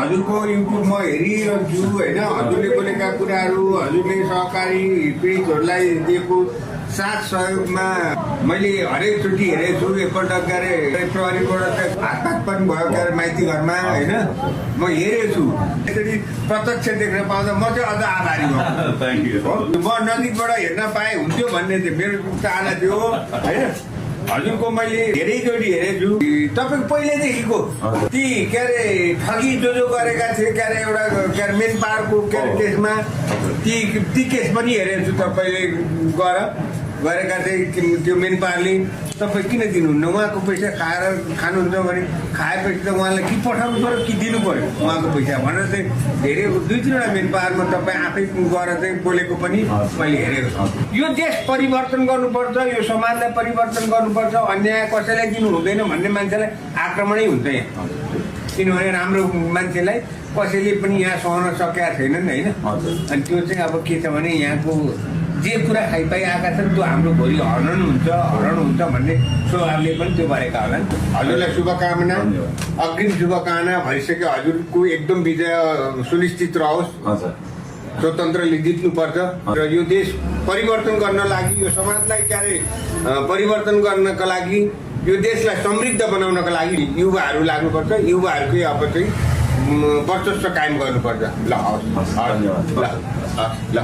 हजुरको युट्युब म हेरिरहन्छु होइन, हजुरले बोलेका कुराहरू, हजुरले सहकारी पीडितहरूलाई दिएको साथ सहयोगमा मैले हरेकचोटि हेरेको छु। एकपल्ट क्यारे प्रहरीबाट हातपात पनि भयो क्यारे माइती घरमा होइन, म हेरेको छु। यसरी प्रत्यक्ष देख्न पाउँदा म चाहिँ अझ आभारी भयो। म नजिकबाट हेर्न पाएँ हुन्थ्यो भन्ने चाहिँ मेरो चाहना थियो होइन। हजुरको मैले धेरैचोटि हेरेको छु। तपाईँको पहिलेदेखिको ती के अरे ठगी जो गरेका थिए क्यारे एउटा के अरे मेन पावरको के अरे केसमा ती केस पनि हेरेको छु। तपाईँले गरेका चाहिँ त्यो मेन पावरले तपाईँ किन दिनुहुन्न? उहाँको पैसा खानुहुन्छ भने खाएपछि त उहाँलाई कि पठाउनु पऱ्यो कि दिनु पऱ्यो उहाँको पैसा भनेर चाहिँ धेरै 2-3वटा मेन पावरमा तपाईँ आफै गएर चाहिँ बोलेको पनि मैले हेरेको छु। यो देश परिवर्तन गर्नुपर्छ, यो समाजलाई परिवर्तन गर्नुपर्छ, अन्याय कसैलाई दिनु हुँदैन भन्ने मान्छेलाई आक्रमणै हुन्छ यहाँ। किनभने राम्रो मान्छेलाई कसैले पनि यहाँ सहन सकेका छैनन् होइन। अनि त्यो चाहिँ अब के छ भने यहाँको जे कुरा खाइपाइआएका छन् त्यो हाम्रो भोलि हरण हुन्छ भन्ने स्वभावले पनि त्यो गरेका होला। हजुरलाई शुभकामना, अग्रिम शुभकामना भइसक्यो। हजुरको एकदम विजय सुनिश्चित रहोस्, स्वतन्त्रले जित्नुपर्छ र यो देश परिवर्तन गर्न लागि, यो समाजलाई क्यारे परिवर्तन गर्नका लागि, यो देशलाई समृद्ध बनाउनका लागि युवाहरू लाग्नुपर्छ। युवाहरूकै अब चाहिँ वर्चस्व कायम गर्नुपर्छ। ल हवस्, ल ल।